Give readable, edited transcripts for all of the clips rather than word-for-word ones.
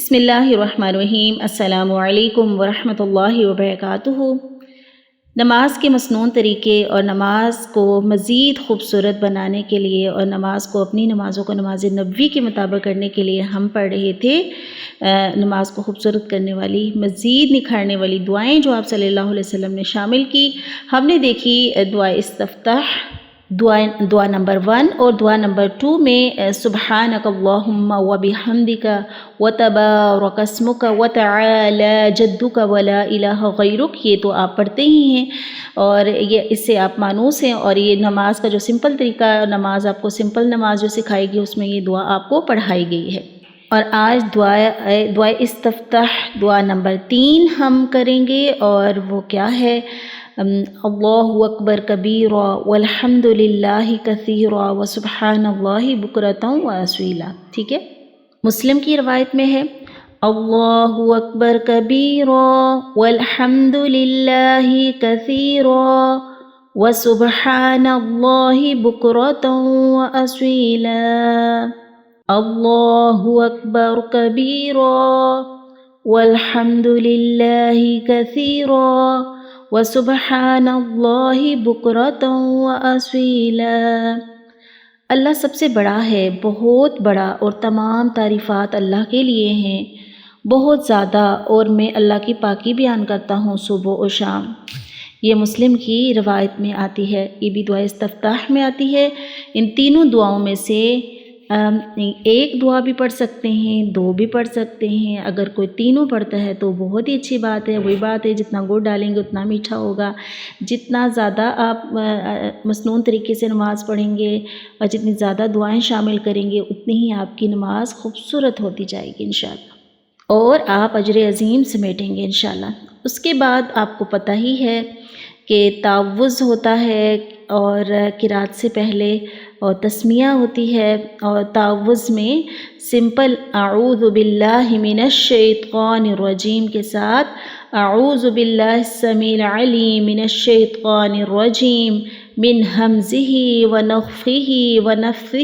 بسم اللہ الرحمن الرحیم۔ السلام علیکم ورحمۃ اللہ وبرکاتہ۔ نماز کے مسنون طریقے اور نماز کو مزید خوبصورت بنانے کے لیے اور نماز کو اپنی نمازوں کو نماز نبوی کے مطابق کرنے کے لیے ہم پڑھ رہے تھے نماز کو خوبصورت کرنے والی مزید نکھارنے والی دعائیں جو آپ صلی اللہ علیہ وسلم نے شامل کی۔ ہم نے دیکھی دعا استفتاح، دعا نمبر 1 اور دعا نمبر 2 میں سبحانک اللہم وبحمدک وتبارک اسمک وتعالی جدک ولا الہ غیرک، یہ تو آپ پڑھتے ہی ہیں اور یہ اس سے آپ مانوس ہیں، اور یہ نماز کا جو سمپل طریقہ، نماز آپ کو سمپل نماز جو سکھائی گئی اس میں یہ دعا آپ کو پڑھائی گئی ہے۔ اور آج دعا استفتاح دعا نمبر 3 ہم کریں گے، اور وہ کیا ہے؟ اللہ اکبر کبیرا والحمد للہ کثیرا وسبحان اللہ بکرۃ واصیلا۔ ٹھیک ہے، مسلم کی روایت میں ہے اللہ اکبر کبیرا والحمد للہ کثیرا وسبحان اللہ بکرۃ واصیلا۔ اللہ اکبر کبیرا والحمد للہ کثیرا وسبحان اللہ بکرۃ واصیلا۔ اللہ سب سے بڑا ہے، بہت بڑا، اور تمام تعریفات اللہ کے لیے ہیں، بہت زیادہ، اور میں اللہ کی پاکی بیان کرتا ہوں صبح و شام۔ یہ مسلم کی روایت میں آتی ہے، یہ بھی دعا استفتاح میں آتی ہے۔ ان تینوں دعاؤں میں سے ایک دعا بھی پڑھ سکتے ہیں، 2 بھی پڑھ سکتے ہیں۔ اگر کوئی تینوں پڑھتا ہے تو بہت ہی اچھی بات ہے۔ وہی بات ہے، جتنا گڑ ڈالیں گے اتنا میٹھا ہوگا، جتنا زیادہ آپ مسنون طریقے سے نماز پڑھیں گے اور جتنی زیادہ دعائیں شامل کریں گے اتنی ہی آپ کی نماز خوبصورت ہوتی جائے گی انشاءاللہ، اور آپ اجر عظیم سمیٹیں گے انشاءاللہ۔ اس کے بعد آپ کو پتہ ہی ہے کہ تعوذ ہوتا ہے، اور قرات سے پہلے اور تسمیہ ہوتی ہے، اور تعوذ میں سمپل اعوذ باللہ من الشیطان الرجیم کے ساتھ اعوذ باللہ السمیع العلیم من الشیطان الرجیم من ہمزہ ونفخہ ونفثہ،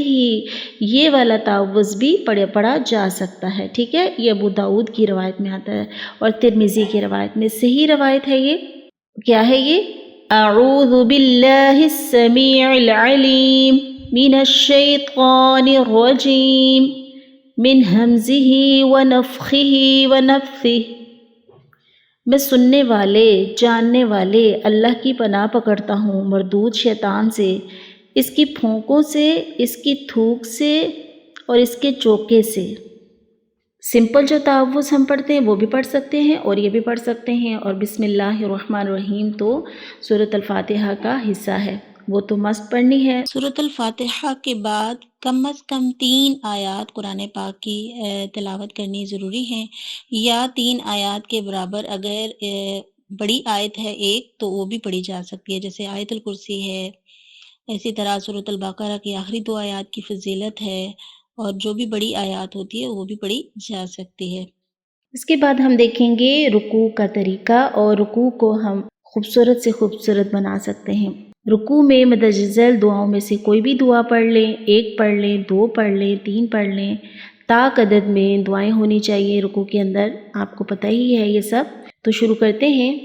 یہ والا تعوذ بھی پڑھا جا سکتا ہے۔ ٹھیک ہے، یہ ابو داؤد کی روایت میں آتا ہے اور ترمذی کی روایت میں۔ صحیح روایت ہے یہ کیا ہے؟ یہ اعوذ باللہ السمیع العلیم من الشیطان الرجیم من ہمزہ ونفخہ ونفثہ۔ میں سننے والے جاننے والے اللہ کی پناہ پکڑتا ہوں مردود شیطان سے، اس کی پھونکوں سے، اس کی تھوک سے اور اس کے چوکے سے۔ سمپل جو تعوذ ہم پڑھتے ہیں وہ بھی پڑھ سکتے ہیں اور یہ بھی پڑھ سکتے ہیں، اور بسم اللہ الرحمن الرحیم تو سورۃ الفاتحہ کا حصہ ہے، وہ تو مست پڑھنی ہے۔ سورۃ الفاتحہ کے بعد کم از کم 3 آیات قرآن پاک کی تلاوت کرنی ضروری ہیں، یا 3 آیات کے برابر اگر بڑی آیت ہے ایک تو وہ بھی پڑھی جا سکتی ہے، جیسے آیت الکرسی ہے۔ اسی طرح سورۃ البقرہ کی آخری 2 آیات کی فضیلت ہے، اور جو بھی بڑی آیات ہوتی ہے وہ بھی پڑھی جا سکتی ہے۔ اس کے بعد ہم دیکھیں گے رکوع کا طریقہ، اور رکوع کو ہم خوبصورت سے خوبصورت بنا سکتے ہیں۔ رکوع میں مندرجہ ذیل دعاؤں میں سے کوئی بھی دعا پڑھ لیں، 1 پڑھ لیں، 2 پڑھ لیں، 3 پڑھ لیں، طاق عدد میں دعائیں ہونی چاہیے رکوع کے اندر، آپ کو پتہ ہی ہے یہ سب۔ تو شروع کرتے ہیں۔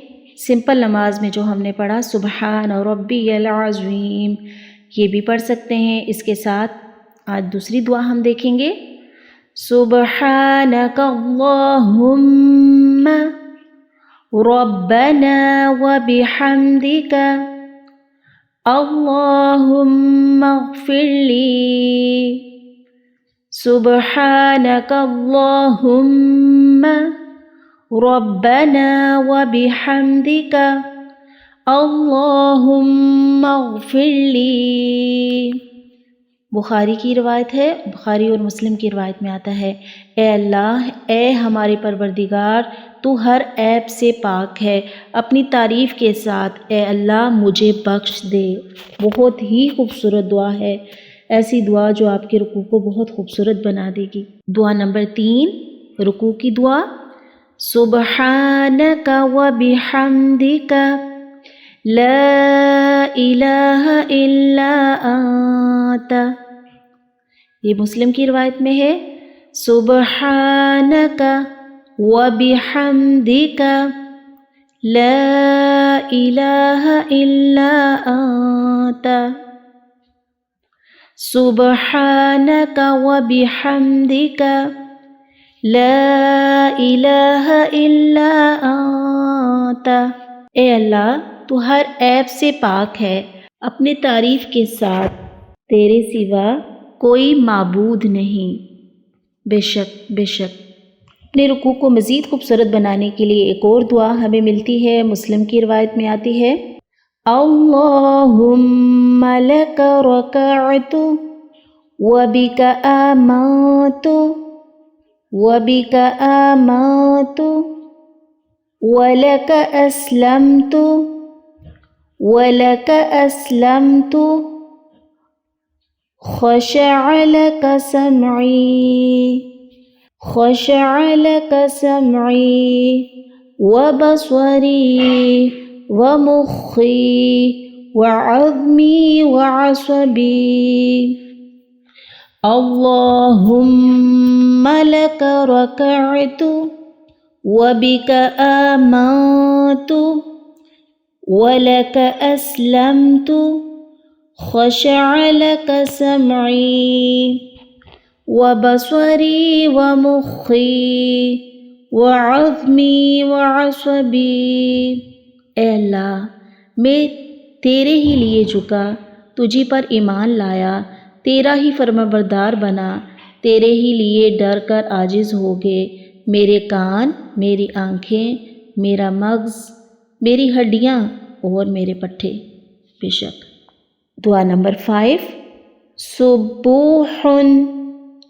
سمپل نماز میں جو ہم نے پڑھا سبحان ربی العظیم، یہ بھی پڑھ سکتے ہیں۔ اس کے ساتھ آج دوسری دعا ہم دیکھیں گے، سبحانک اللہم ربنا وبحمدک اللہم اغفر لی، سبحانک اللہم ربنا وبحمدک اللہم اغفر لی۔ بخاری کی روایت ہے، بخاری اور مسلم کی روایت میں آتا ہے، اے اللہ، اے ہمارے پروردگار، تو ہر عیب سے پاک ہے، اپنی تعریف کے ساتھ اے اللہ مجھے بخش دے۔ بہت ہی خوبصورت دعا ہے، ایسی دعا جو آپ کے رکوع کو بہت خوبصورت بنا دے گی۔ دعا نمبر 3 رکوع کی دعا، سبحانک وبحمدک لا الہ الا انت، یہ مسلم کی روایت میں ہے، سبحانك وبحمدك لا إله إلا أنت سبحانك وبحمدك لا الہ الا انت۔ اے اللہ تو ہر عیب سے پاک ہے، اپنے تعریف کے ساتھ تیرے سوا کوئی معبود نہیں۔ بے شک اپنے رکوع کو مزید خوبصورت بنانے کے لیے ایک اور دعا ہمیں ملتی ہے، مسلم کی روایت میں آتی ہے، اللہم لک رکعت وبک آمنت وبک آمنت ولک اسلمت ولک اسلمت خشع لک سمعی وبصری ومخی وعظمی وعصبی اللہم لک رکعت وبک آمنت ولک اسلمت خشع لک سمعی وبصری ومخی وعظمی وعصبی۔ اے اللہ میں تیرے ہی لیے جھکا، تجھی پر ایمان لایا، تیرا ہی فرمانبردار بنا، تیرے ہی لیے ڈر کر عاجز ہو گئے، میرے کان، میری آنکھیں، میرا مغز، میری ہڈیاں اور میرے پٹھے۔ بے شک۔ دعا نمبر 5، سبوح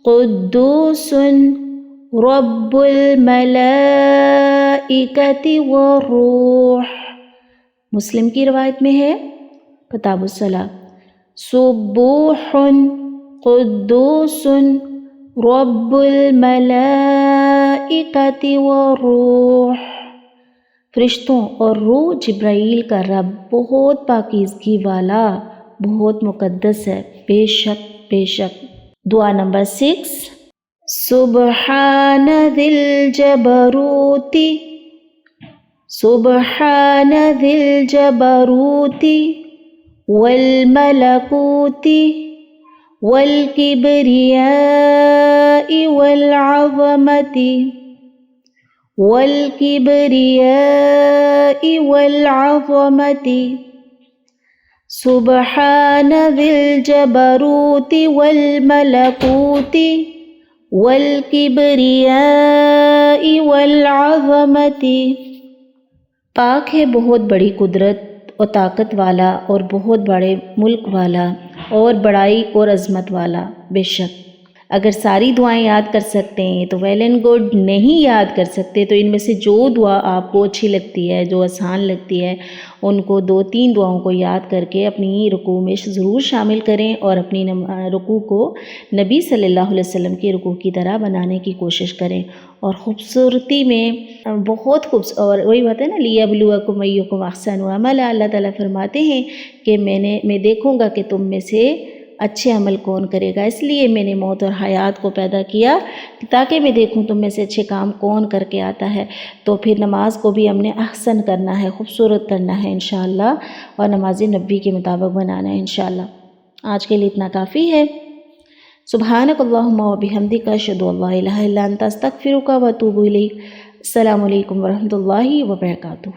قدوس رب الملائکۃ والروح۔ مسلم کی روایت میں ہے، کتاب الصلاۃ، سبوح قدوس رب الملائکۃ والروح۔ فرشتوں اور روح جبرائیل کا رب بہت پاکیزگی والا، بہت مقدس ہے۔ بے شک۔ دعا نمبر 6، سبحان ذی الجبروت والملکوت والکبریاء والعظمت سبحان ذی الجبروت والملکوت والکبریاء والعظمت۔ پاک ہے بہت بڑی قدرت اور طاقت والا اور بہت بڑے ملک والا اور بڑائی اور عظمت والا۔ بے شک۔ اگر ساری دعائیں یاد کر سکتے ہیں تو ویل اینڈ گڈ، نہیں یاد کر سکتے تو ان میں سے جو دعا آپ کو اچھی لگتی ہے، جو آسان لگتی ہے، ان کو 2-3 دعاؤں کو یاد کر کے اپنی رکوع میں ضرور شامل کریں اور اپنی رکوع کو نبی صلی اللہ علیہ وسلم کی رکوع کی طرح بنانے کی کوشش کریں، اور خوبصورتی میں بہت اور وہی بات ہے نا، لیبلوکم ایکم احسن عملا، اللہ تعالیٰ فرماتے ہیں کہ میں دیکھوں گا کہ تم میں سے اچھے عمل کون کرے گا، اس لیے میں نے موت اور حیات کو پیدا کیا تاکہ میں دیکھوں تم میں سے اچھے کام کون کر کے آتا ہے۔ تو پھر نماز کو بھی ہم نے احسن کرنا ہے، خوبصورت کرنا ہے انشاءاللہ، اور نماز نبی کے مطابق بنانا ہے انشاءاللہ۔ آج کے لیے اتنا کافی ہے۔ سبحانک اللہم و بحمدک، اشہد ان لا الہ الا انت، استغفرک و اتوب الیک۔ السلام علیکم ورحمۃ اللہ وبرکاتہ۔